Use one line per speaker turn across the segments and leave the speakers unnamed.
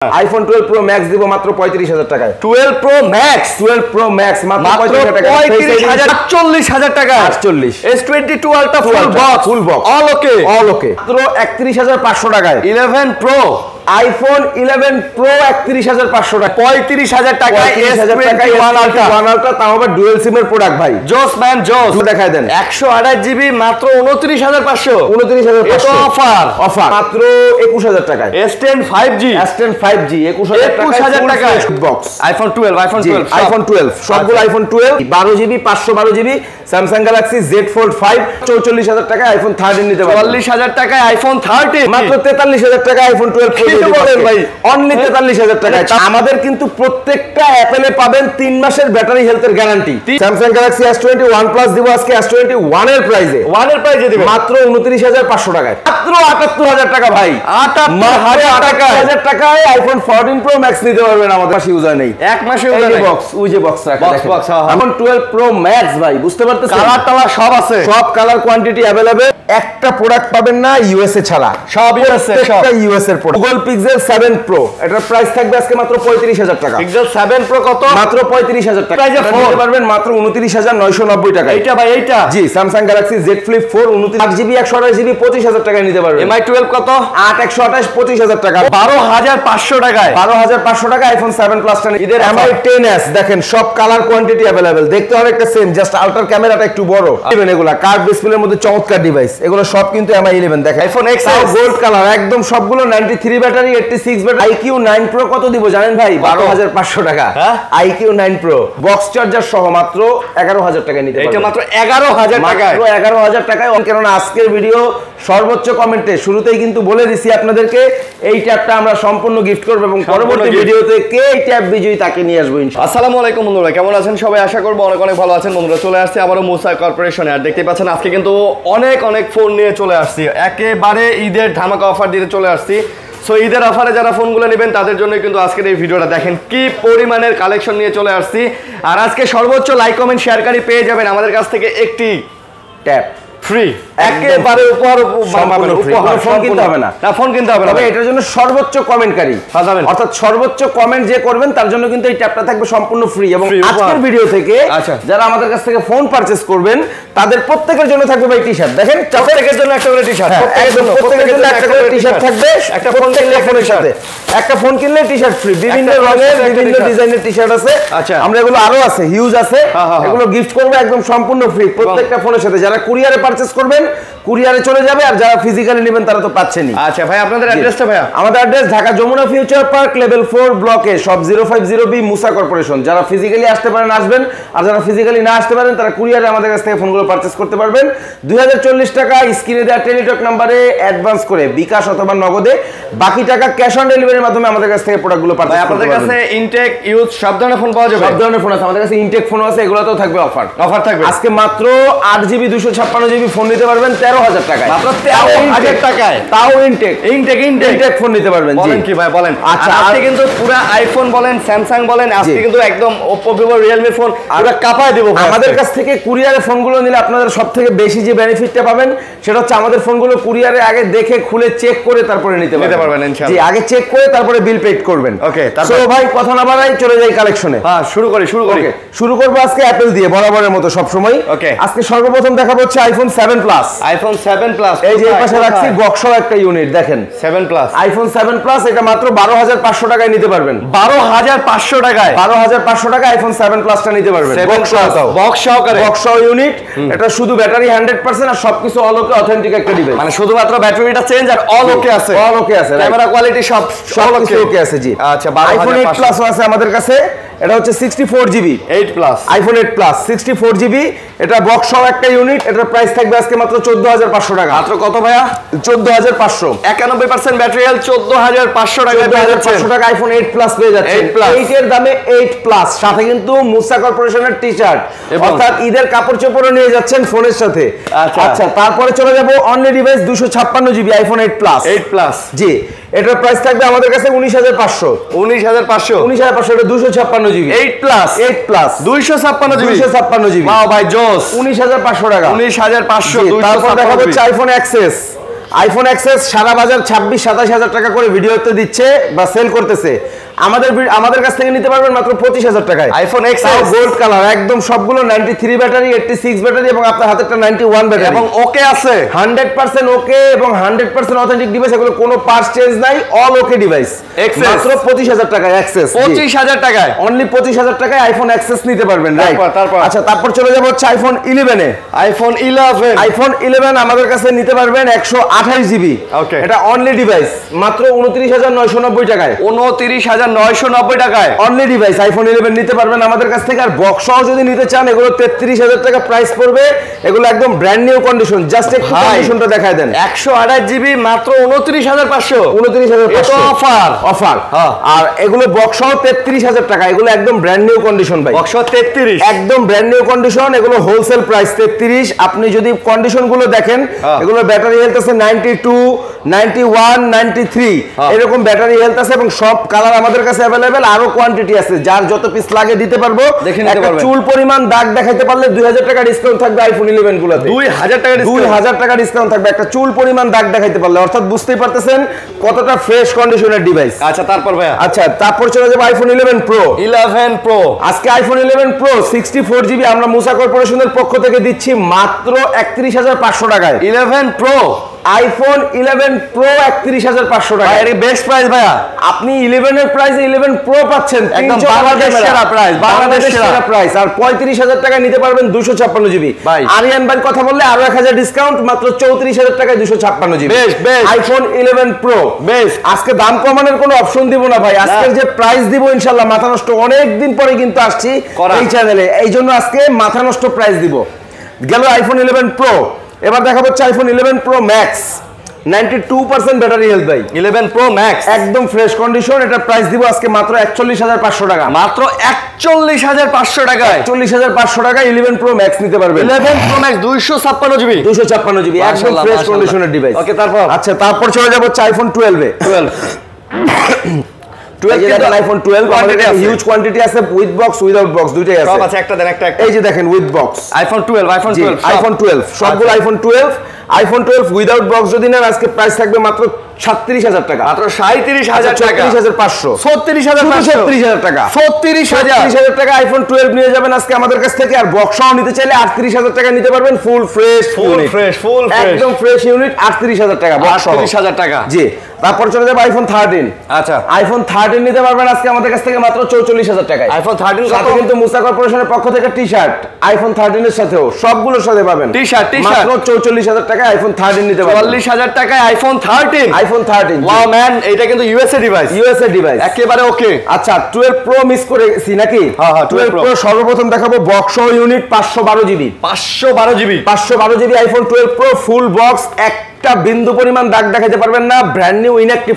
IPhone 12 pro max দিব মাত্র 35000 টাকায়।
12 প্রো ম্যাক্স
মাত্র 35000 টাকা।
45000 টাকা।
48
S22 ultra full box
all ওকে মাত্র 31500 টাকায়।
11 প্রো
আইফোন 11 প্রো 31500 টাকা।
35000 টাকায় S21 আলট্রা,
তাও আবার ডুয়াল সিমের প্রোডাক্ট ভাই।
জোস ম্যান জোস।
দেখায় দেন
128 জিবি মাত্র 29500।
29500
অফার
মাত্র 21000 টাকায়।
S10 5G
21000 টাকা বক্স।
আইফোন 12
আইফোন 12 সবগুলো iPhone 12 12 GB 512 GB Samsung Galaxy Z Fold 5 44000 টাকায় আইফোন 13 নিতে পারবেন।
40000 টাকায় আইফোন 13
মাত্র 43000 টাকা আইফোন 12 প্রো
বলেন ভাই,
অনলি 43000 টাকায়। আমাদের কিন্তু প্রত্যেকটা অ্যাপেলে পাবেন 3 মাসের ব্যাটারি হেলথের guarantee. Samsung Galaxy S21 plus দিব আজকে S21 এর প্রাইসে
দিবেন
মাত্র 29500 টাকায়। মাত্র 78000 টাকা ভাই। 78000 টাকায় আইফোন 14 প্রো ম্যাক্স নিতে পারবেন। আমাদের কাছে ইউজার নেই,
এক মাসে ইউজার নেই।
বক্স ওই যে বক্স রাখা দেখেন।
আইফোন
12 প্রো ম্যাক্স ভাই বুঝতে পারতেছেন,
কালার টালার সব আছে,
সব কালার কোয়ান্টিটি अवेलेबल। একটা প্রোডাক্ট পাবেন না ইউএসএ ছাড়া,
সব ইউএসএ, সব
ইউএসএ এর প্রোডাক্ট। Google Pixel 7 Pro এটার প্রাইস থাকবে আজকে মাত্র 35000 টাকা।
Pixel 7 Pro কত?
মাত্র 35000 টাকা।
প্রাইসে
নিতে পারবেন মাত্র 29990 টাকা।
এইটা ভাই এইটা
জি Samsung Galaxy Z Flip 4 8GB 128GB 25000 টাকায় নিতে পারবেন।
MI 12 কত?
8128 25000 টাকা।
12500 টাকায়
12500 টাকা আইফোন 7 প্লাস টা এদের MI 10s দেখেন সব কালার কোয়ান্টিটি अवेलेबल। দেখতে অনেকটা সেম, জাস্ট আল্ট্রা ক্যামেরাটা একটু বড়। ইভেন এগুলা কার্ভ ডিসপ্লের মধ্যে চমৎকার ডিভাইস, এগুলো সব কিন্তু MI 11 দেখেন।
আইফোন X
গোল্ড কালার একদম সবগুলো 93 ব্যাটারি 86 ব্যাটারি। IQ 9 Pro কত দিব জানেন ভাই? 12500 টাকা। IQ 9 Pro বক্স চার্জার সহ মাত্র 11000 টাকা নিতে পারবেন।
এটা মাত্র 11000 টাকায়,
মাত্র 11000 টাকায়। কারণ আজকের ভিডিও সর্বোচ্চ কমেন্টে শুরুতেই কিন্তু বলে দিছি আপনাদেরকে এই ট্যাবটা আমরা সম্পূর্ণ গিফট করব এবং পরবর্তী ভিডিওতে কে এই ট্যাব বিজয়ী তাকে নিয়ে আসবো ইনশাআল্লাহ।
আসসালামু আলাইকুম বন্ধুরা, কেমন আছেন সবাই? আশা করব অনেক অনেক ভালো আছেন। বন্ধুরা চলে আসছে আবারও মুসা কর্পোরেশনে। আর দেখতে পাচ্ছেন আজকে কিন্তু অনেক ফোন নিয়ে চলে আসছি, একেবারে ঈদের ধামাকা অফার দিতে চলে আসছি। সো ঈদের অফারে যারা ফোনগুলো নেবেন তাদের জন্য কিন্তু আজকের এই ভিডিওটা দেখেন কি পরিমাণের কালেকশন নিয়ে চলে আসছি। আর আজকে সর্বোচ্চ লাইক কমেন্ট শেয়ারকারী পেয়ে যাবেন আমাদের কাছ থেকে একটি
ট্যাব
ফ্রি, একেবারে উপহার
ফোন কিনতে হবে না,
ফোন কিনতে হবে না।
তবে এটার জন্য সর্বোচ্চ কমেন্টকারী অর্থাৎ সর্বোচ্চ কমেন্ট যে করবেন তার জন্য কিন্তু এই ট্যাবটা থাকবে সম্পূর্ণ ফ্রি। এবং আজকের ভিডিও থেকে যারা আমাদের কাছ থেকে ফোন পারচেজ করবেন তাদের প্রত্যেকের জন্য থাকবে ভাই টি-শার্ট। দেখেন প্রত্যেকের জন্য একটা করে টি-শার্ট, প্রত্যেকের জন্য একটা করে টি-শার্ট থাকবে। একটা ফোন কিনলে ফোনের সাথে একটা ফোন কিনলে টি-শার্ট ফ্রি। বিভিন্ন রঙের বিভিন্ন ডিজাইনের টি-শার্ট আছে, আমরা এগুলো আরো আছে, হিউজ আছে, এগুলো গিফট করব একদম সম্পূর্ণ ফ্রি প্রত্যেকটা ফোনের সাথে। যারা কুরিয়ারে পারচেজ করবেন কুরিয়ারে চলে যাবে, আর যারা ফিজিক্যালি নেবেন তারা তো পাচ্ছেনই।
আচ্ছা ভাই আপনাদের অ্যাড্রেসটা? ভাই
আমাদের address Dhaka Jamuna future park level 4 ব্লকে সব 050B মুসা কর্পোরেশন। যারা ফিজিক্যালি আসতে পারেন আসবেন, আর যারা ফিজিক্যালি না আসতে পারেন তারা কুরিয়ারে আমাদের কাছ থেকে ফোনগুলো পারচেজ করতে পারবেন। 2040 টাকা স্ক্রিনে দেওয়া টেলিটক নম্বরে অ্যাডভান্স করে বিকাশ অথবা নগদে, বাকি টাকা ক্যাশ অন ডেলিভারির মাধ্যমে আমাদের কাছ থেকে প্রোডাক্টগুলো পারচেজ করতে পারবেন।
আপনাদের কাছে ইনটেক ইউজ সব ধরনের ফোন পাওয়া যাবে? সব
ধরনের ফোন আছে আমাদের কাছে, ইনটেক ফোন আছে, এগুলোতেও থাকবে অফার থাকবে। আজকে মাত্র 8GB 256GB ফোন নিতে পারবেন 13000 টাকায়। মাত্র
13000 টাকায়,
তাও ইনটেক ফোন নিতে পারবেন।
বলেন কি ভাই বলেন। আচ্ছা আজকে কিন্তু পুরো আইফোন বলেন স্যামসাং বলেন আজকে কিন্তু একদম Oppo Vivo Realme ফোন পুরো কাপায় দেব।
আমাদের কাছ থেকে কুরিয়ারে ফোনগুলো নিলে আপনাদের সবথেকে বেশি যে বেনিফিটটা পাবেন সেটা হচ্ছে আমাদের ফোনগুলো কুরিয়ারে আগে দেখে খুলে চেক করে তারপরে নিতে পারবেন ইনশাআল্লাহ। জি আগে চেক করে তারপরে বিল পেড করবেন। ওকে সো ভাই কথা না বাড়াই চলে যাই কালেকশনে।
হ্যাঁ শুরু করব আজকে
অ্যাপল দিয়ে বরাবরের মতো সব সময়।
ওকে
আজকে সর্বপ্রথম দেখাবো হচ্ছে আইফোন 7 প্লাস।
আইফোন 7 প্লাস
এই যে পাশে রাখছি বক্সও একটা ইউনিট দেখেন
7 প্লাস
আইফোন 7 প্লাস। এটা মাত্র 12500 টাকায় নিতে পারবেন।
12500 টাকায়
12500 টাকা আইফোন 7 প্লাসটা নিতে পারবেন
বক্স সহকারে।
বক্স ইউনিট, এটা শুধু ব্যাটারি 100% আর সবকিছু অল ওকে অথেন্টিক একটা ডিভাইস।
মানে শুধুমাত্র ব্যাটারিটা চেঞ্জ আর অল ওকে আছে, ক্যামেরা কোয়ালিটি সব
ওকে আছে। জি
আচ্ছা
আইফোন 8 প্লাস আছে আমাদের কাছে, এটা হচ্ছে 64GB
8 plus
iPhone 8 plus 64GB। এটা বক্স সহ একটা ইউনিট, এটার প্রাইস থাকবে আজকে মাত্র 14500 টাকা।
মাত্র কত ভাইয়া?
14500।
91% ব্যাটারি হেলথ 14500 টাকায় পেয়ে যাচ্ছেন।
14500 টাকা আইফোন 8 প্লাস পেয়ে যাচ্ছেন। 8 এর দামে 8 প্লাস সাথে কিন্তু মুসা কর্পোরেশনের টি-শার্ট, অর্থাৎ ঈদের কাপড় চোপড়ও নিয়ে যাচ্ছেন ফোনের সাথে। আচ্ছা তারপরে চলে যাব only device 256GB iPhone 8 plus. জি এটার প্রাইস থাকবে আমাদের কাছে 19500।
19500
এটা 256GB
8 প্লাস 256GB। ওয়াও ভাই জোস।
19500 টাকা।
19500।
তারপর দেখা হচ্ছে আইফোন এক্সএস আইফোন এক্সএস সারা বাজার 26-27 টাকা করে ভিডিওতে দিচ্ছে বা সেল করতেছে, আমাদের কাছ থেকে নিতে পারবেন মাত্র 25,000 টাকায়।
আইফোন এক্সএস
গোল্ড কালার, একদম সবগুলো 93 ব্যাটারি, 86 ব্যাটারি এবং আপনার হাতেরটা 91 ব্যাটারি
এবং ওকে আছে
100% ওকে এবং 100% অথেন্টিক ডিভাইস, এগুলো কোনো পার্টস চেঞ্জ নাই, অল ওকে ডিভাইস।
মাত্র
25,000 টাকায় এক্সেস,
25,000 টাকায়,
অনলি 25,000 টাকায় আইফোন এক্সেস নিতে পারবেন, রাইট? আচ্ছা, তারপর চলে যাব হচ্ছে আইফোন 11 এ। আইফোন 11 আমাদের কাছে নিতে পারবেন 128 জিবি, এটা অনলি ডিভাইস মাত্র 29,990 টাকায়।
29,990 টাকায়
অনলি ডিভাইস আইফোন 11 নিতে পারবেন আমাদের কাছ থেকে। আর বক্স সহ যদি নিতে চান, এগুলো 33,000 টাকা প্রাইস পড়বে, এগুলো একদম ব্র্যান্ড নিউ কন্ডিশন। জাস্ট একটু কন্ডিশনটা দেখায় দেন।
128 জিবি মাত্র 29,500,
29,500 অফার। আর এগুলো বক্স সহ 33,000 টাকা, এগুলো একদম ব্র্যান্ড নিউ কন্ডিশন ভাই।
বক্স 33
একদম ব্র্যান্ড নিউ কন্ডিশন, এগুলো হোলসেল প্রাইস 33। আপনি যদি কন্ডিশন গুলো দেখেন, এগুলো ব্যাটারি হেলথ আছে 92, 91, 93 এরকম ব্যাটারি হেলথ আছে এবং সব কালার আমাদের কাছে अवेलेबल। আরো কোয়ান্টিটি আছে, যার যত পিস লাগে দিতে পারবো। একটা চুল পরিমাণ দাগ দেখাইতে পারলে 2,000 টাকা ডিসকাউন্ট থাকবে আইফোন 11 গুলোতে। 2,000 টাকা ডিসকাউন্ট থাকবে একটা চুল পরিমাণ দাগ দেখাইতে পারলে। অর্থাৎ বুঝতেই পারতেছেন কতটা ফ্রেশ কন্ডিশনের ডিভাইস।
আচ্ছা, তারপর ভাইয়া?
আচ্ছা, তারপর চলে যাবো আইফোন 11 প্রো। আজকে আইফোন 11 প্রো 64 জিবি আমরা মুসা কর্পোরেশনের পক্ষ থেকে দিচ্ছি মাত্র 31,500 টাকায়।
11 প্রো,
আইফোন 11 প্রো 31,500 টাকা,
এর বেস্ট প্রাইস ভাইয়া।
আপনি 11 এর প্রাইসে 11 প্রো পাচ্ছেন,
একদম বাংলাদেশ সেরা প্রাইস,
বাংলাদেশ সেরা প্রাইস। আর 35,000 টাকা নিতে পারবেন 256 জিবি। আরিয়ান ভাই কথা বললে আরো 1,000 ডিসকাউন্ট, মাত্র 34,000 টাকায় 256 জিবি। IPhone 11 pro best. আজকে দাম কমানোর কোনো অপশন দিব না ভাই, আজকের যে প্রাইস দিব ইনশাআল্লাহ মাথা নষ্ট। অনেক দিন পরে কিন্তু আসছি এই চ্যানেলে, এই জন্য আজকে মাথা নষ্ট প্রাইস দিব। গেল আইফোন 11 প্রো, এবার দেখা হচ্ছে iPhone 11 pro max, 92% battery health ভাই।
11 প্রো ম্যাক্স
একদম ফ্রেশ কন্ডিশন, এটা প্রাইস দিব আজকে মাত্র 41,500 টাকা।
মাত্র 41,500 টাকায়,
41,500 টাকা 11 প্রো ম্যাক্স নিতে পারবেন।
11 প্রো ম্যাক্স 256 জিবি,
256 জিবি একদম ফ্রেশ কন্ডিশনের ডিভাইস।
ওকে, তারপর?
আচ্ছা, তারপর চলে যাব হচ্ছে আইফোন 12 এ। 12 আইফোন 12 আমাদের হিউজ কোয়ান্টিটি আছে, উইথ বক্স উইদাউট বক্স দুইটাই আছে।
সব আছে, একটা দেন একটা।
এই যে দেখেন উইথ বক্স
আইফোন 12
সবগুলো আইফোন 12। আইফোন 12 উইদাউট বক্স যদি নেন আজকে প্রাইস থাকবে মাত্র 37,000 টাকা,
মাত্র 37,000 টাকা,
36,500,
36,000
টাকা,
36,000
টাকা আইফোন 12 নিয়ে যাবেন আজকে আমাদের কাছ থেকে। আর বক্স সহ নিতে চাইলে 38,000 টাকা নিতে পারবেন, ফুল ফ্রেশ একদম ফ্রেশ ইউনিট 38,000 টাকা,
38,000 টাকা।
জি, তারপর চলে যাবে আইফোন 13।
আচ্ছা,
আইফোন 13 নিতে পারবেন আজকে আমাদের কাছ থেকে মাত্র 44,000 টাকায়।
আইফোন 13
সাথে কিন্তু মুসা কর্পোরেশনের পক্ষ থেকে টি-শার্ট আইফোন 13 এর সাথেও সবগুলোর সাথে পাবেন।
টি-শার্ট
মাত্র 44,000 টাকায় আইফোন 13 নিতে পারবেন।
44,000 টাকায় আইফোন 13।
ওয়াও
ম্যান, এটা কিন্তু ইউএসএ ডিভাইস, একেবারে ওকে।
আচ্ছা, 12 প্রো মিস করেছি নাকি?
হ্যাঁ,
12 প্রো সর্বপ্রথম দেখাবো বক্স সহ unit 512 GB, 512 GB iPhone 12 pro full box. একটা বিন্দু পরিমাণ দাগ দেখাতে পারবেন না, ব্র্যান্ড নিউ ইনঅ্যাক্টিভ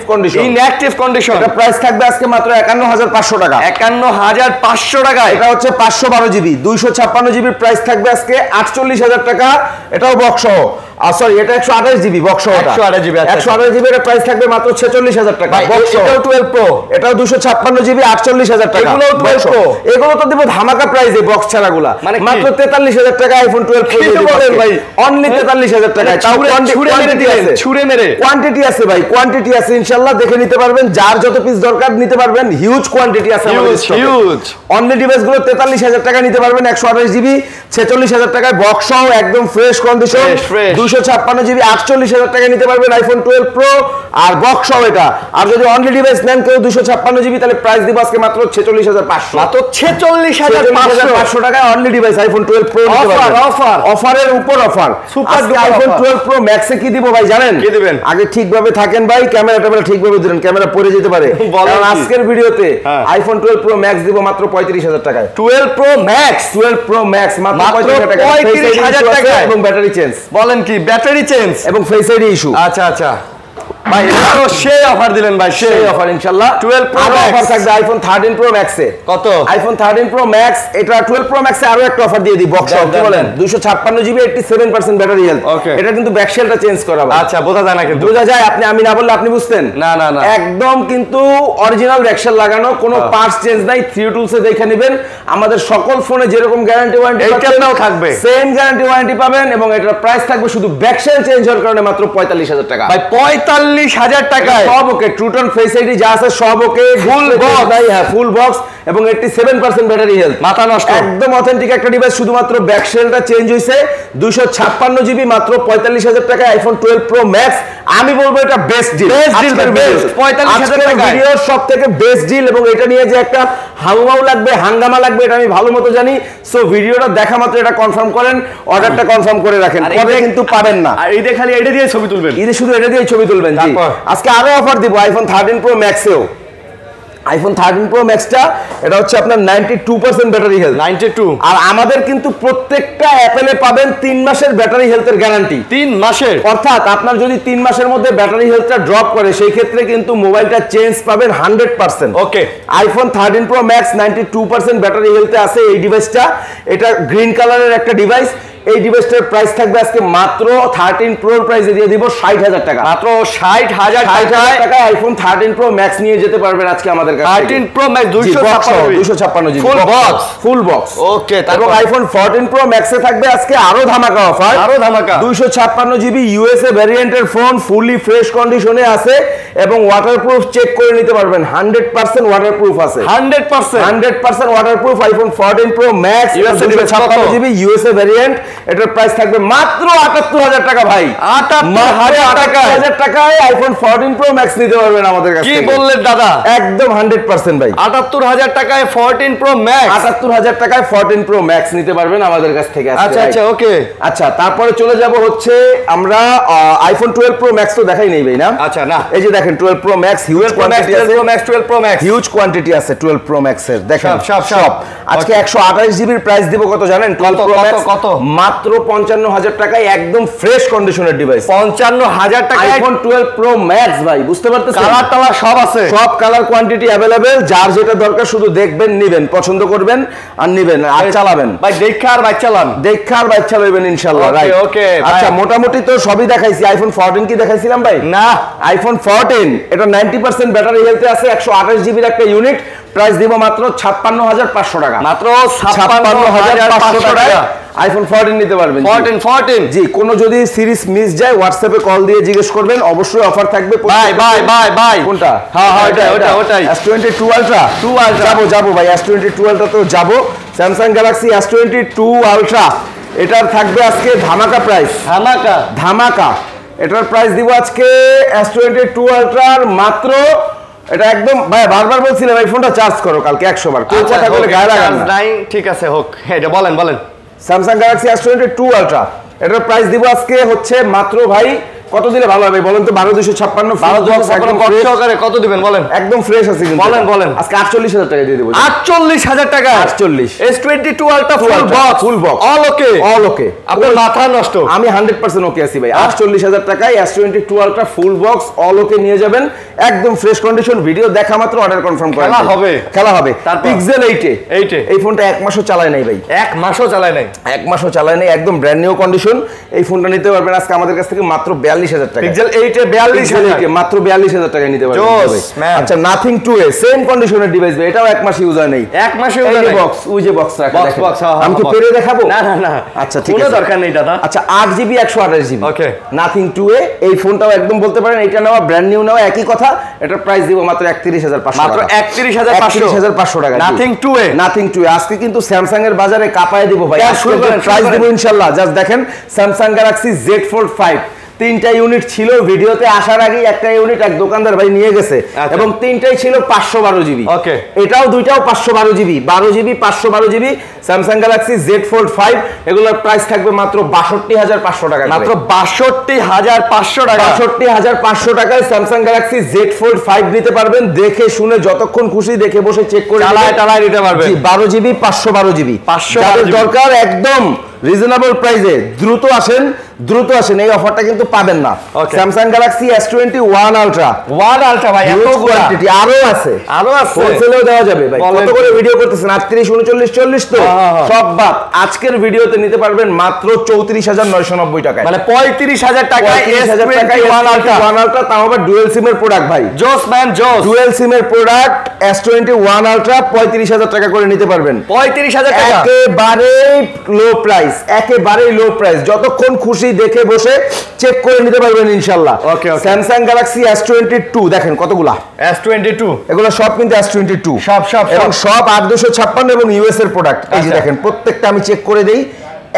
কন্ডিশন। এটা প্রাইস থাকবে আজকে মাত্র 51,500 টাকা,
51,500 টাকা।
এটা হচ্ছে 512 জিবি 256 জিবি প্রাইস থাকবে আজকে 48,000 টাকা, এটাও বক্স সহ। সরি, এটা 128 জিবি বক্স সহ,
128 জিবি,
128 জিবি এর প্রাইস থাকবে মাত্র 46,000 টাকা বক্স সহ।
এটাও 12 প্রো,
এটাও 256 জিবি 48,000 টাকা।
এগুলোও 12 প্রো,
এগুলো তো দিব ধামাকা প্রাইসে বক্স ছাড়াগুলা, মাত্র 43,000 টাকা আইফোন 12 প্রো দিয়ে দিবেন ভাই, অনলি 43,000 টাকা। তাও কোয়ান্টিটি আছে ভাই, কোয়ান্টিটি আছে ইনশাআল্লাহ, দেখে নিতে পারবেন, যার যত পিস দরকার নিতে পারবেন। হিউজ কোয়ান্টিটি আছে আমাদের স্টকে। অনলি ডিভাইসগুলো 43,000 টাকা নিতে পারবেন, 128 জিবি 46,000 টাকায় বক্স সহ একদম ফ্রেশ কন্ডিশন। 256 জিবি 48,000 টাকা নিতে পারবেন আইফোন 12 প্রো আর বক্স সহ এটা। আর যদি অনলি ডিভাইস নেন কেউ 256 জিবি, তাহলে প্রাইস দিব আজকে মাত্র 46,500,
মাত্র 46,500
টাকায় অনলি ডিভাইস আইফোন 12 প্রো নিতে পারবেন। অফারের উপর অফার।
সুপার
আইফোন 12 প্রো ম্যাক্সে কি দিব ভাই জানেন?
কি দিবেন?
আগে ঠিকভাবে থাকেন ভাই, ক্যামেরাটা ঠিকভাবে ধরেন, ক্যামেরা পড়ে যেতে পারে। কারণ আজকের ভিডিওতে আইফোন 12 প্রো ম্যাক্স দিব মাত্র 35,000 টাকায়।
12 প্রো ম্যাক্স
মাত্র 35,000 টাকা এবং ব্যাটারি চেঞ্জ।
বলেন কি? ব্যাটারি চেঞ্জ
এবং ফেস আইডি ইস্যু।
আচ্ছা, ভাই এটা তো সেই অফার দিলেন ভাই,
সেই অফার ইনশাআল্লাহ।
12 Pro
আরো
Max
অফার থাকবে আইফোন 13 Pro Max এ।
কত?
আইফোন 13 Pro Max, এটা 12 Pro Max এ আরো একটা অফার দিয়ে দিই, বক্স
দেন,
কি
দেন,
বলেন?
দেন।
256 জিবি 87% ব্যাটারি হেলথ।
Okay.
এটা কিন্তু ব্যাকশেলটা চেঞ্জ করা ভাই।
আচ্ছা, বোঝা যায় না কিন্তু।
বোঝা যায়, আপনি আমি না বললে আপনি বুঝতেন
না না না,
একদম কিন্তু অরিজিনাল ব্যাকশেল লাগানো, কোনো পার্টস চেঞ্জ নাই। 3 টুলসে দেখে নেবেন, আমাদের সকল ফোনে যেরকম গ্যারান্টি ওয়ারেন্টি
এইটাও থাকবে,
সেম গ্যারান্টি ওয়ারেন্টি পাবেন, এবং এটার প্রাইস থাকবে শুধু ব্যাকশেল চেঞ্জ হওয়ার কারণে মাত্র 45,000 টাকা
ভাই। 45,000 টাকায়
সব ওকে, ট্রুটন ফেস আইডি যা আছে সব ওকে,
ফুল বক্স
ভাই। হ্যাঁ, ফুল বক্স এবং 87% ব্যাটারি হেলথ।
মাথা নষ্ট,
একদম অথেন্টিক একটা ডিভাইস, শুধুমাত্র ব্যাকশেলটা চেঞ্জ হইছে। 256 জিবি মাত্র 45,000 টাকা আইফোন 12 Pro Max। আমি বলবো এটা best deal,
best deal, best 45,000 টাকা
ভিডিওর সবথেকে বেস্ট ডিল। এবং এটা নিয়ে যে একটা হাউমাউ লাগবে, হাঙ্গামা লাগবে, এটা আমি ভালো মতো জানি। সো ভিডিওটা দেখা মাত্র এটা কনফার্ম করেন, অর্ডারটা কনফার্ম করে রাখেন, পরে কিন্তু পাবেন না।
আর এই খালি এটা দিয়ে ছবি তুলবেন,
ঈদে শুধু এটা দিয়ে ছবি তুলবেন। জি, আজকে আরো অফার দিব আইফোন 13 Pro Max এও। আইফোন 13 Pro Max টা এটা হচ্ছে আপনার 92% ব্যাটারি হেলথ।
92।
আর আমাদের কিন্তু প্রত্যেকটা অ্যাপেলে পাবেন 3 মাসের ব্যাটারি হেলথের গ্যারান্টি।
3 মাসের,
অর্থাৎ আপনার যদি 3 মাসের মধ্যে ব্যাটারি হেলথটা ড্রপ করে, সেই ক্ষেত্রে কিন্তু মোবাইলটা চেঞ্জ পাবেন 100%।
ওকে।
আইফোন 13 Pro Max 92% ব্যাটারি হেলথে আছে এই ডিভাইসটা। এটা গ্রিন কালারের একটা ডিভাইস। এই ডিভাইসটার প্রাইস থাকবে আজকে মাত্র 13 Pro প্রাইসে দিয়ে দিব 60,000 টাকা।
মাত্র 60,000
টাকায় আইফোন 13 Pro Max নিয়ে যেতে পারবেন আজকে আমাদের কাছে।
13 Pro Max 256
GB
full box,
full box.
Okay.
তারপর আইফোন 14 Pro Max এ থাকবে আজকে আরো ধামাকা অফার,
আরো ধামাকা।
256 জিবি ইউএসএ ভ্যারিয়েন্টের ফোন, ফুলি ফ্রেশ কন্ডিশনে আছে এবং ওয়াটারপ্রুফ চেক করে নিতে পারবেন। 100% ওয়াটারপ্রুফ আছে, 100% waterproof iPhone 14 Pro Max 256 GB USA variant. এটার প্রাইস থাকবে মাত্র 78,000 টাকা ভাই। 78,000 টাকায় আইফোন 14 Pro Max নিতে পারবেন আমাদের কাছে।
কি বললেন দাদা?
একদম 100% ভাই।
78,000 টাকায় 14 Pro Max,
78,000 টাকায় 14 Pro Max নিতে পারবেন আমাদের কাছ থেকে।
আচ্ছা আচ্ছা, ওকে।
আচ্ছা, তারপরে চলে যাব হচ্ছে আমরা আইফোন 12 Pro Max তো দেখাই নেই ভাই না?
আচ্ছা, না,
এই যে দেখেন 12 Pro Max, হিউজ কোয়ান্টিটি আছে।
12 Pro Max
হিউজ কোয়ান্টিটি আছে 12 Pro Max এর। দেখেন
সব।
আজকে 128 জিবির প্রাইস দিব কত জানেন? 12 Pro Max
কত?
মাত্র 55,000 টাকায় একদম ফ্রেশ কন্ডিশনের ডিভাইস।
55,000 টাকায়
আইফোন 12 Pro Max ভাই, বুঝতে পারতেছেন?
কালার টালার সব আছে,
সব কালার কোয়ান্টিটি अवेलेबल। যার যেটা দরকার শুধু দেখবেন, নেবেন, পছন্দ করবেন আর নেবেন আর চালাবেন
ভাই। দেখা আর বাইক চালান,
দেখা আর বাইক চালাবেন ইনশাআল্লাহ। রাইট,
ওকে।
আচ্ছা, মোটামুটি তো সবই দেখাইছি। আইফোন 14 কি দেখাইছিলাম ভাই?
না,
আইফোন 14 এটা 90% ব্যাটারি হেলথে আছে, 128 জিবির একটা ইউনিট। প্রাইস দিব মাত্র 56,500 টাকা।
মাত্র 56,500 টাকা
আইফোন 14 নিতে পারবেন।
14
জি, কোনো যদি সিরিজ মিস যায় হোয়াটসঅ্যাপে কল দিয়ে জিজ্ঞেস করবেন, অবশ্যই অফার থাকবে।
বাই
কোনটা?
হ্যাঁ, ওটাই
S22 Ultra যাবো ভাই, S22 Ultra তো যাবো। স্যামসাং গ্যালাক্সি S22 Ultra এটার থাকবে আজকে ধামাকা প্রাইস, ধামাকা। এটার প্রাইস দিব আজকে S22 Ultra মাত্র, এটা একদম ভাই বারবার বলছিলাম এই ফোনটা চার্জ করো কালকে 100 বার, কেউ কথা বলে গায়ে লাগান না।
ঠিক আছে, হোক। এটা বলেন।
স্যামসাং গ্যালাক্সি S22 Ultra এটার প্রাইস দিব আজকে হচ্ছে মাত্র ভাই, কত দিলে ভালো হবে বলেন তো? 12,256
কত দিবেন বলেন?
একদম ফ্রেশ আছে কিন্তু।
বলেন।
আজকে 48,000 টাকা দিয়ে দেব।
48,000 টাকা?
48
S22 Ultra
full box
all ওকে। আপনার মাথা নষ্ট?
আমি 100% ওকে আছি ভাই। 48,000 টাকায় S22 Ultra full box all ওকে নিয়ে যাবেন, একদম ফ্রেশ কন্ডিশন। ভিডিও দেখা মাত্র অর্ডার কনফার্ম করেন। খেলা হবে। Pixel 8 এই ফোনটা 1 মাসও চালায় নাই ভাই,
1 মাসও চালায় নাই,
1 মাসও চালায় নাই, একদম ব্র্যান্ড নিউ কন্ডিশন। এই ফোনটা নিতে পারবেন আজকে আমাদের কাছ থেকে মাত্র 42,000 টাকা।
Pixel 8 এ 42,000
মাত্র 42,000 টাকায় নিতে পারবেন। আচ্ছা, নাথিং 2A সেম কন্ডিশনের ডিভাইস ভাই, এটাও 1 মাস ইউজ হয় নাই।
1 মাস ইউজ হয় নাই।
বক্স, ওই যে বক্স রাখা দেখেন। আমি কি
বক্স
পেরে দেখাবো?
না। আচ্ছা, ঠিক আছে,
কোনো
দরকার নেই দাদা।
আচ্ছা, 8 জিবি 128 জিবি
ওকে।
নাথিং 2A এই ফোনটাও একদম বলতে পারেন এটা নেওয়া ব্র্যান্ড নিউ নেওয়া একই কথা। এটার প্রাইস দিব মাত্র 31,500
মাত্র 31,500
টাকা।
নাথিং 2A
আজকে কিন্তু স্যামসাং এর বাজারে কাপায় দিব ভাই।
শুরু করেন,
প্রাইস দিব ইনশাআল্লাহ। জাস্ট দেখেন স্যামসাং গ্যালাক্সি Z Fold 5 3টা ইউনিট ছিল, ভিডিওতে আসার আগে একটা ইউনিট এক দোকানদার ভাই নিয়ে গেছে, এবং 3টাই ছিল 512 জিবি।
ওকে,
এটাও দুইটাও 512 GB, 12 GB 512 GB Samsung Galaxy Z Fold 5। এগুলোর প্রাইস থাকবে মাত্র 62,500 টাকা।
মাত্র 62,500 টাকা।
62,500 টাকায় স্যামসাং গ্যালাক্সি Z Fold 5 নিতে পারবেন। দেখে শুনে যতক্ষণ খুশি দেখে বসে চেক করে
চালায় নিতে পারবেন।
12 জিবি 512 জিবি। যাদের দরকার একদম রিজনেবল প্রাইসে দ্রুত আসেন, দ্রুত আসেন, এই অফারটা কিন্তু পাবেন না। স্যামসাং গ্যালাক্সি S21 আলট্রা
ভাই এত
কোয়ান্টিটি আরো আছে হোলসেলেও দেওয়া যাবে ভাই। কত করে ভিডিও করতেছেন? 38 39 40 তো সব বাদ। আজকের ভিডিওতে নিতে পারবেন মাত্র 34,990 টাকায়,
মানে 35,000 টাকায় S21 আলট্রা,
তাও আবার ডুয়াল সিমের প্রোডাক্ট ভাই।
জোস ম্যান জোস,
ডুয়াল সিমের প্রোডাক্ট S21 আলট্রা 35,000 টাকা করে নিতে পারবেন।
35,000 টাকা
একেবারেই লো প্রাইস, একেবারেই লো প্রাইস। যতক্ষণ খুশি দেখে বসে চেক করে নিতে পারবেন ইনশাআল্লাহ। স্যামসাং গ্যালাক্সি S22 দেখেন কতগুলা S22, এগুলো সব কিন্তু S22 সব এবং সব 8256 এবং ইউএস এর প্রোডাক্ট। এই যে দেখেন প্রত্যেকটা আমি চেক করে দেই,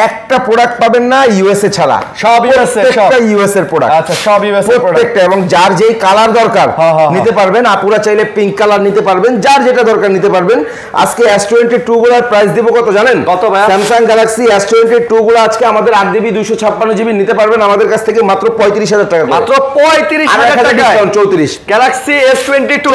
একটা প্রোডাক্ট পাবেন না ইউএসএ ছাড়া, সব ইউএসএ, প্রত্যেকটা ইউএসএ এর প্রোডাক্ট। আচ্ছা সব ইউএসএ এর প্রোডাক্ট, এবং যার যেই কালার দরকার নিতে পারবেন। আপুরা চাইলে পিঙ্ক কালার নিতে পারবেন, যার যেটা দরকার নিতে পারবেন। আজকে S22 গুলোর প্রাইস দিব কত জানেন? কত ভাই? স্যামসাং গ্যালাক্সি S22 গুলো আজকে আমাদের 8GB 256GB নিতে পারবেন আমাদের কাছ থেকে মাত্র 35,000 টাকা, মাত্র 35,000 টাকা ডিসকাউন্ট। 34 গ্যালাক্সি S22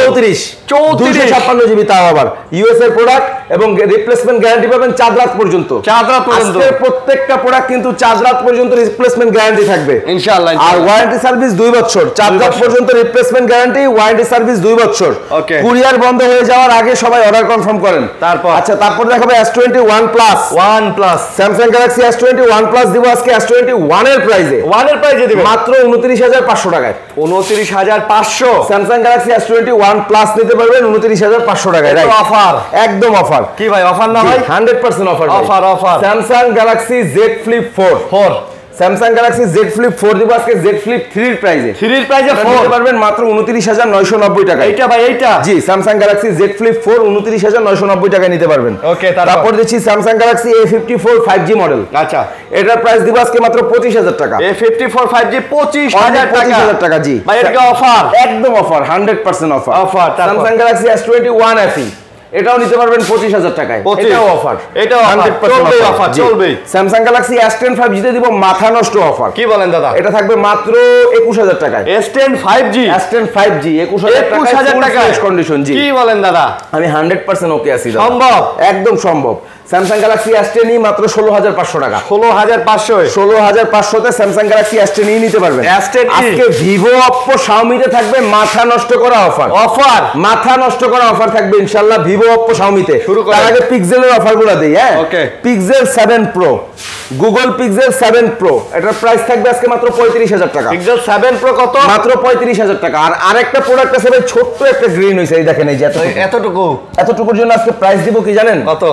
256GB, তাও আবার ইউএস এর প্রোডাক্ট এবং রিপ্লেসমেন্ট গ্যারান্টি পাবেন 4 রাত পর্যন্ত। 4 রাত পর্যন্ত প্রত্যেকটা প্রোডাক্ট কিন্তু 4 রাত পর্যন্ত রিপ্লেসমেন্ট গ্যারান্টি থাকবে ইনশাআল্লাহ। আর ওয়ারেন্টি সার্ভিস 2 বছর, 4 রাত পর্যন্ত রিপ্লেসমেন্ট গ্যারান্টি, ওয়ারেন্টি সার্ভিস 2 বছর। কুরিয়ার বন্ধ হয়ে যাওয়ার আগে সবাই অর্ডার কনফার্ম করেন। তারপর আচ্ছা তারপর দেখাবো S21 plus. Samsung Galaxy S21 plus দিব আজকে S21 এর প্রাইসে, 1 এর প্রাইসে দিব মাত্র 29,500 টাকায়। 29,500 স্যামসাং গ্যালাক্সি S21 প্লাস নিতে পারবেন 29,500 টাকায়। রাইট, অফার, একদম অফার। কি ভাই অফার না ভাই? 100% offer. Samsung Galaxy Z Flip 4, Samsung Galaxy Z Flip 4 দিব আজকে Z Flip 3 এর প্রাইসে। 3 এর প্রাইসে নিতে পারবেন মাত্র 29,990 টাকা। এইটা ভাই এইটা? জি, স্যামসাং গ্যালাক্সি Z Flip 4 29,990 টাকায় নিতে পারবেন। ওকে, তারপর দিচ্ছি Samsung Galaxy A54 5G model. আচ্ছা, এটার প্রাইস দিব আজকে মাত্র 25,000 টাকা। A54 5G 25,000 টাকা। জি ভাই, এটা কি অফার? একদম offer, 100% offer. Samsung Galaxy S21 FE এটাও নিতে পারবেন 25,000 টাকায়। এটাও অফার, এটাও 100% অফার চলবে। স্যামসাং গ্যালাক্সি S10 5G তে দিব মাথা নষ্ট অফার। কি বলেন দাদা? এটা থাকবে মাত্র 21,000 টাকায়। S10 5G 21,000 টাকা কন্ডিশন। জি কি বলেন দাদা? আমি 100% ওকে আছি দাদা। সম্ভব, একদম সম্ভব। স্যামসাং গ্যালাক্সি S10 মাত্র 16,500 টাকা। 16,500 তে স্যামসাং গ্যালাক্সি S10 নিতে পারবেন। আজকে ভিভো, অপ্পো, শাওমিতে থাকবে মাথা নষ্ট করা অফার। মাথা নষ্ট করা অফার থাকবে ইনশাআল্লাহ ভিভো, অপ্পো, শাওমিতে। তার আগে পিক্সেলের অফারগুলো দেই। হ্যাঁ, okay. Pixel 7 Pro, Google Pixel 7 Pro, এটার প্রাইস থাকবে আজকে মাত্র 35,000 টাকা। পিক্সেল 7 প্রো কত? মাত্র 35,000 টাকা। আর আরেকটা প্রোডাক্ট আছে ভাই, ছোট্ট একটা গ্রিন হইছে, এই দেখেন, এই যে এতটুকুর জন্য আজকে প্রাইস দিব কি জানেন? কত?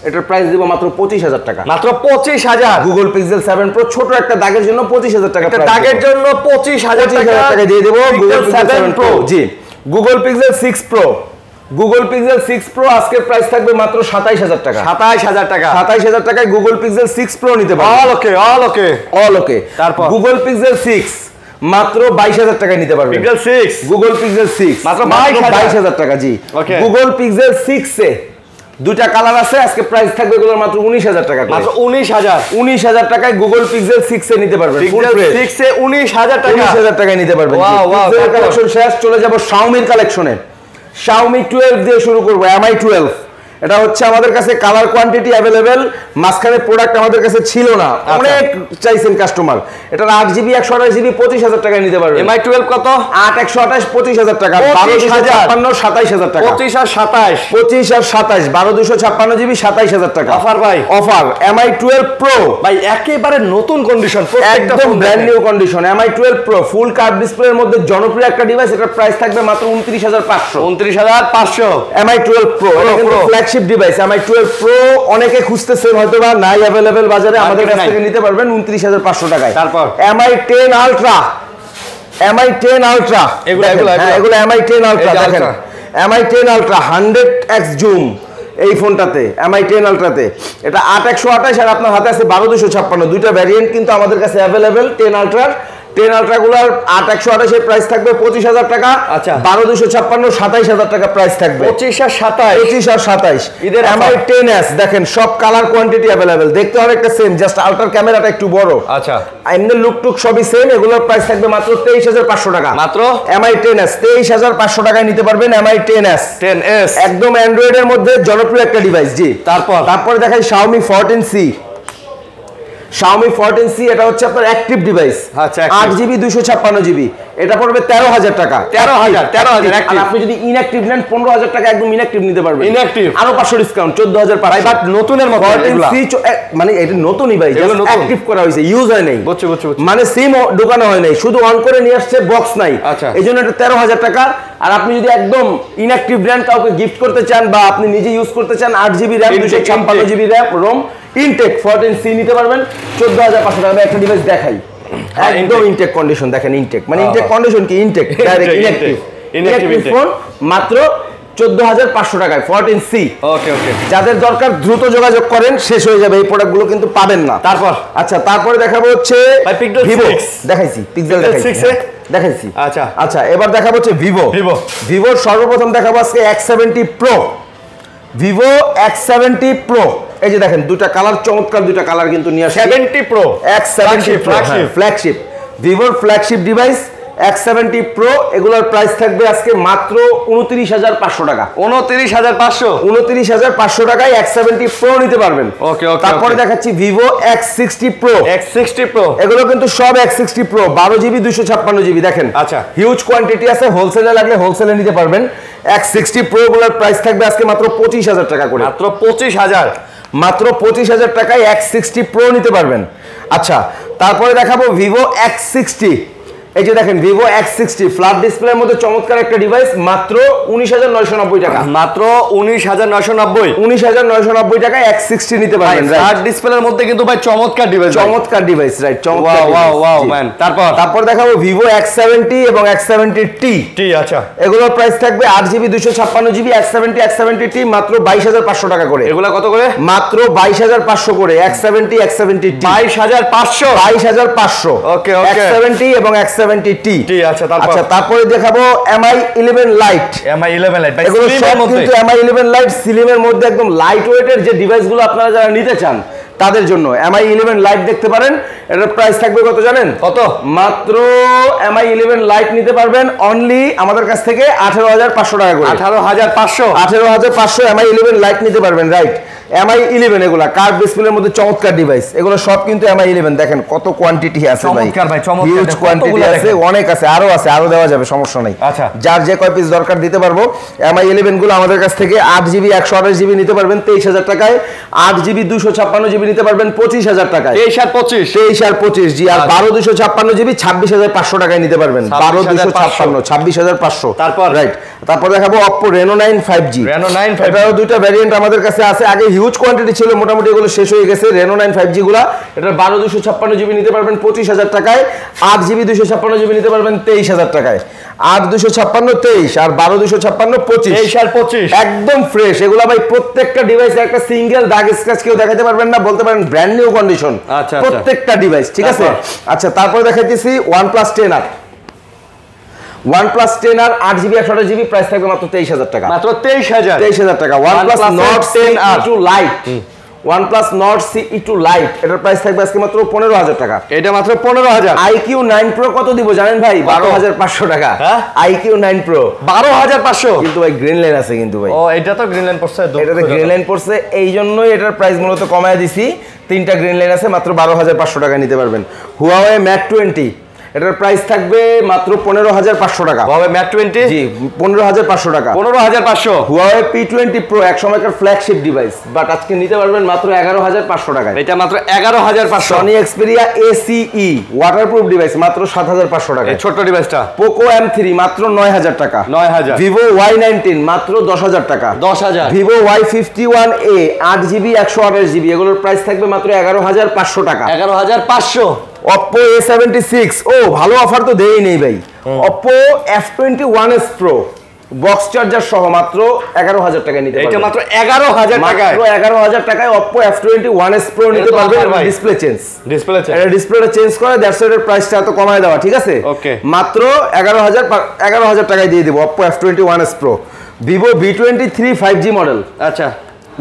এটার প্রাইস দিব মাত্র 25,000 টাকা। মাত্র 25,000। গুগল পিক্সেল 7 প্রো ছোট একটা দাগের জন্য 25,000 টাকা। দাগের জন্য 25,000 টাকা দিয়ে দেব গুগল পিক্সেল 7 প্রো। জি, Google Pixel 6 Pro, Google Pixel 6 Pro আজকের প্রাইস থাকবে মাত্র 27,000 টাকা। 27,000 টাকা। 27,000 টাকায় গুগল পিক্সেল 6 প্রো নিতে পারবেন। অল ওকে। তারপর গুগল পিক্সেল 6 মাত্র 22,000 টাকায় নিতে পারবেন। পিক্সেল 6, গুগল পিক্সেল 6 মাত্র 22,000 টাকা। জি, গুগল পিক্সেল 6 এ দুইটা কালার আছে, আজকে প্রাইস থাকবে এগুলোর মাত্র 19,000 টাকা। মাত্র 19,000 টাকায় গুগল পিক্সেল 6 এ নিতে পারবেন। পিক্সেল 6 এ 19,000 টাকা। 19,000 টাকায় নিতে পারবেন। পিক্সেল কালেকশন শেষ, চলে যাব শাওমির কালেকশনে। শাওমি 12 দিয়ে শুরু করব। Mi 12, এটা হচ্ছে আমাদের কাছে কালার কোয়ান্টিটি अवेलेबल, মাঝখানে প্রোডাক্ট আমাদের কাছে ছিল না, অনেক চাইছেন কাস্টমার। এটা 8GB 128GB 25,000 টাকায় নিতে পারবেন। Mi 12 কত? 8 128 25,000 টাকা। 12,256 27,000 টাকা। 25 আর 27 12,256GB 27,000 টাকা। অফার ভাই, অফার। Mi 12 Pro ভাই একেবারে নতুন কন্ডিশন, একদম brand new condition. Mi 12 Pro ফুল কার্ভ ডিসপ্লের মধ্যে জনপ্রিয় একটা ডিভাইস, এটার প্রাইস থাকবে মাত্র 29,500। 29,500 Mi 12 Pro, এটা কিন্তু ফ্ল্যাগশিপ ডিভাইস। Mi 12 Pro অনেকে খুঁজতেছেন, হয়তো বা নাই अवेलेबल বাজারে, আমাদের কাছ থেকে নিতে পারবেন 29,500 টাকায়। তারপর Mi 10 Ultra, Mi 10 Ultra এগুলো Mi 10 Ultra দেখেন, Mi 10 Ultra 100x জুম এই ফোনটাতে, Mi 10 Ultraতে। এটা 8 128 আর আপনার হাতে আছে 12,256। দুইটা ভ্যারিয়েন্ট কিন্তু আমাদের কাছে अवेलेबल 10 Ultra। 10 Ultra গুলার 8 128 এর প্রাইস থাকবে 25,000 টাকা। আচ্ছা, 12,256 27,000 টাকা প্রাইস থাকবে। 25 আর 27 এদের Mi 10s দেখেন, সব কালার কোয়ান্টিটি अवेलेबल, দেখতে অনেকটা সেম, জাস্ট আল্ট্রার ক্যামেরাটা একটু বড়। আচ্ছা, এমনি লুক টুক সবই সেম। এগুলোর প্রাইস থাকবে মাত্র 23,500 টাকা। মাত্র Mi 10s 23,500 টাকায় নিতে পারবেন। Mi 10s একদম অ্যান্ড্রয়েডের মধ্যে জনপ্রিয় একটা ডিভাইস। জি, তারপর দেখাই Xiaomi 14C। Xiaomi 14C এটা হচ্ছে আপনার অ্যাক্টিভ ডিভাইস।
আচ্ছা
8GB 256GB এটা পড়বে 13000 টাকা।
13000
আর আপনি যদি ইনঅ্যাক্টিভ নেন 15000 টাকা একদম ইনঅ্যাক্টিভ নিতে পারবেন।
ইনঅ্যাক্টিভ
আরো 500 ডিসকাউন্ট 14500।
বাট নতুনের মতো এগুলা
মানে এটা নতুনই ভাই, জাস্ট অ্যাক্টিভ করা হয়েছে, ইউজ হয় নাই।
বুঝছি
মানে সিম ঢোকানো হয় নাই, শুধু অন করে নিয়ে আসছে, বক্স নাই।
আচ্ছা
এইজন্য এটা 13000 টাকা। আর আপনি যদি একদম ইনঅ্যাক্টিভ ব্র্যান্ড কাউকে গিফট করতে চান বা আপনি নিজে ইউজ করতে চান 8GB RAM 256GB ROM intact 14C নিতে পারবেন 14500 টাকা। একটা ডিভাইস দেখাই একদম ইনটেক কন্ডিশন, দেখেন ইনটেক মানে ইনটেক কন্ডিশন কি ইনটেক ডাইরেক্ট ইনঅ্যাক্টিভ ফোন মাত্র 14500 টাকায় 14C।
ওকে
যাদের দরকার দ্রুত যোগাযোগ করেন, শেষ হয়ে যাবে, এই প্রোডাক্টগুলো কিন্তু পাবেন না।
তারপর
আচ্ছা তারপরে দেখাবো হচ্ছে
ভিভো,
দেখাইছি পিক্সেল দেখাইছি। আচ্ছা এবার দেখাবো হচ্ছে ভিভোর সর্বপ্রথম দেখাবো আজকে X70 Pro। Vivo X70 Pro, এই যে দেখেন দুটা কালার, চমৎকার দুটা কালার কিন্তু নিয়ে আসছে।
70 Pro
X70 Pro ফ্ল্যাগশিপ, ভিভোর ফ্ল্যাগশিপ ডিভাইস X70 Pro। এগুলোর প্রাইস থাকবে আজকে মাত্র 29500 টাকা। 29500 টাকায় X70 Pro নিতে পারবেন।
ওকে
তারপরে দেখাচ্ছি ভিভো X60 Pro। এগুলো কিন্তু সব X60 Pro 12GB 256GB। দেখেন
আচ্ছা
হিউজ কোয়ান্টিটি আছে, হোলসেলে লাগলে হোলসেলে নিতে পারবেন। X60 Pro গুলোর প্রাইস থাকবে আজকে মাত্র 25000 টাকা করে। মাত্র 25000 টাকায় X60 Pro নিতে পারবেন। আচ্ছা তারপরে দেখাবো ভিভো X60। এই যে দেখেন ভিভো X60 ফ্ল্যাট ডিসপ্লের মধ্যে চমৎকার একটা ডিভাইস, মাত্র 19990 টাকা।
মাত্র
19990 টাকায় X60 নিতে পারবেন।
ফ্ল্যাট ডিসপ্লের মধ্যে কিন্তু ভাই চমৎকার ডিভাইস রাইট ওয়াও ম্যান।
তারপর দেখাবো ভিভো X70 এবং X70T।
আচ্ছা
এগুলোর প্রাইস থাকবে 8GB 256GB X70T মাত্র 22500 টাকা করে।
এগুলা কত করে? মাত্র
22500 করে। X70 X70T 22500।
ওকে
X70 এবং X70T।
আচ্ছা
তারপরে দেখাবো MI 11 Lite। এগুলো সব কিন্তু MI 11 Lite স্লিমের মধ্যে একদম লাইট ওয়েটের যে ডিভাইসগুলো আপনারা যারা নিতে চান তাদের জন্য MI 11 Lite দেখতে পারেন। এটার প্রাইস থাকবে কত জানেন?
কত?
মাত্র MI 11 Lite নিতে পারবেন অনলি আমাদের কাছ থেকে 18500 টাকা করে। 18500 MI 11 Lite নিতে পারবেন রাইট। MI 11 এগুলা কার্ভ ডিসপ্লের মধ্যে চমৎকার ডিভাইস, এগুলো সব কিন্তু MI 11। দেখেন কত কোয়ান্টিটি আছে ভাই, হিউজ কোয়ান্টিটি আছে, অনেক আছে, আরো দেওয়া যাবে, সমস্যা নাই।
আচ্ছা
যার যে কয় পিস দরকার দিতে পারবো। MI 11 গুলো আমাদের কাছ থেকে 8GB 128GB নিতে পারবেন 23000 টাকায়। 8GB 256GB নিতে পারবেন 25000 টাকায়। 23 আর 25 জি। আর 12 256GB 26500 টাকায় নিতে পারবেন। 12 256 26500।
তারপর
রাইট। তারপর দেখাবো Oppo Reno 9 5G। এটারও দুইটা ভ্যারিয়েন্ট আমাদের কাছে আছে। আগে হিউজ কোয়ান্টিটি ছিল, মোটামুটি এগুলো শেষ হয়ে গেছে। Reno 9 5G গুলা এটার 12 256GB নিতে পারবেন 25000 টাকায়। 8GB 256GB নিতে পারবেন 23000 টাকায়। 8 256 23 আর 12 256 25 একদম ফ্রেশ। এগুলা ভাই প্রত্যেকটা ডিভাইসে একটা সিঙ্গেল দাগ স্ক্র্যাচ কেউ দেখাতে পারবেন না, বলতে পারেন ব্র্যান্ড নিউ কন্ডিশন প্রত্যেকটা ডিভাইস, ঠিক আছে। আচ্ছা তারপরে দেখাইতেছি OnePlus 10R। OnePlus 10R 8GB 128GB price থাকবে মাত্র 23000 টাকা।
মাত্র 23000
টাকা। OnePlus Nord CE2 Lite। OnePlus Nord CE2 Lite এটার প্রাইস থাকবে আজকে মাত্র 15000 টাকা।
এটা মাত্র 15000।
IQ 9 Pro কত দিব জানেন ভাই? 12500 টাকা। IQ 9 Pro 12500। কিন্তু ভাই গ্রিন লাইন আছে কিন্তু ভাই।
এটা তো গ্রিন লাইন পড়ছে,
এটাতে গ্রিন লাইন পড়ছে, এই জন্যই এটার প্রাইস মূলত কমায় দিছি। তিনটা গ্রিন লাইন আছে, মাত্র 12500 টাকা নিতে পারবেন। Huawei Mate 20 এটার প্রাইস থাকবে মাত্র 15500 টাকা।
Huawei Mate 20
জি 15500 টাকা।
15500।
Huawei P20 Pro এক সময়কার ফ্ল্যাগশিপ ডিভাইস, বাট আজকে নিতে পারবেন মাত্র 11500 টাকায়।
এটা মাত্র 11500।
Sony Xperia ACE waterproof device মাত্র 7500 টাকা।
এই ছোট ডিভাইসটা।
Poco M3 মাত্র 9000 টাকা।
9000।
Vivo Y19 মাত্র 10000 টাকা।
10000।
Vivo Y51a 8GB 128GB এগুলোর প্রাইস থাকবে মাত্র 11500 টাকা।
11500।
Oppo A76 ও ভালো অফার তো দেই নেই ভাই। Oppo F21s Pro box charger সহ মাত্র 11000 টাকায় নিতে পারবেন।
এটা মাত্র 11000 টাকায়।
মাত্র 11000 টাকায় Oppo F21s Pro নিতে পারবেন। ডিসপ্লে চেঞ্জ, এটা ডিসপ্লেটা চেঞ্জ করে দ্যাটস এর প্রাইসটা এত কমায় দেওয়া, ঠিক আছে।
ওকে
মাত্র 11000 টাকায় দিয়ে দেব Oppo F21s Pro। Vivo V23 5G model.
আচ্ছা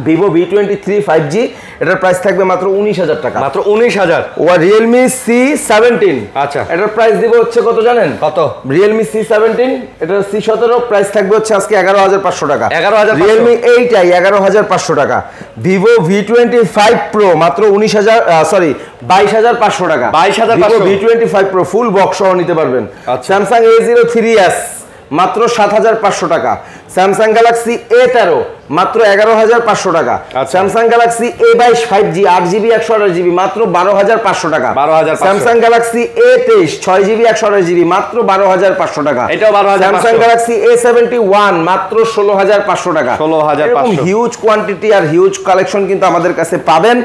Vivo V23 5G, এটার প্রাইস থাকবে মাত্র 19,000 টাকা।
মাত্র 19,000।
ও Realme C17,
আচ্ছা,
এটার প্রাইস দিব হচ্ছে কত জানেন?
কত?
Realme C17, এটার C17 প্রাইস থাকবে হচ্ছে আজকে 11,500 টাকা।
11,500।
Realme 8i 11,500 টাকা। Vivo V25 Pro মাত্র 22,500 টাকা।
22,500।
Vivo V25 Pro full box সহ নিতে পারবেন। Samsung A03s মাত্র 7,500 টাকা। Samsung Galaxy A13 মাত্র 11,500 টাকা। Samsung Galaxy A22 5G 8GB 128GB মাত্র 12,500 টাকা।
12,500।
Samsung Galaxy A23 6GB 128GB মাত্র 12,500 টাকা।
এটাও 12,500।
Samsung Galaxy A71 মাত্র 16,500 টাকা।
16,500।
হিউজ কোয়ান্টিটি আর হিউজ কালেকশন কিন্তু আমাদের কাছে পাবেন।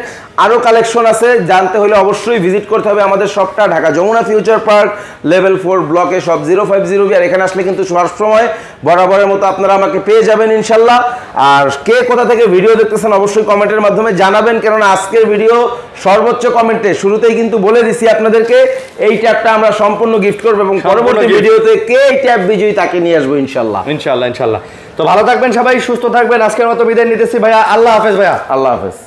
আরো কালেকশন আছে, জানতে হলে অবশ্যই ভিজিট করতে হবে আমাদের শপটা, Dhaka Jamuna future park level 4 ব্লকে শপ 050B। আর এখানে আসলে কিন্তু সবসময় বরাবরের মতো আপনারা আমাকে পেয়ে যাবেন ইনশাল্লাহ। আর কে কোথা থেকে ভিডিও দেখতেছেন অবশ্যই কমেন্টের মাধ্যমে জানাবেন, কেননা আজকের ভিডিও সর্বোচ্চ কমেন্টে শুরুতেই কিন্তু বলে দিছি আপনাদেরকে এই ট্যাবটা আমরা সম্পূর্ণ গিফট করব এবং পরবর্তী ভিডিওতে কে এই ট্যাব বিজয়ী তাকে নিয়ে আসবো ইনশাল্লাহ।
ইনশাল্লাহ। তো ভালো থাকবেন সবাই, সুস্থ থাকবেন। আজকের মতো বিদায় নিতেছি ভাইয়া, আল্লাহ হাফেজ ভাইয়া।
আল্লাহ হাফেজ।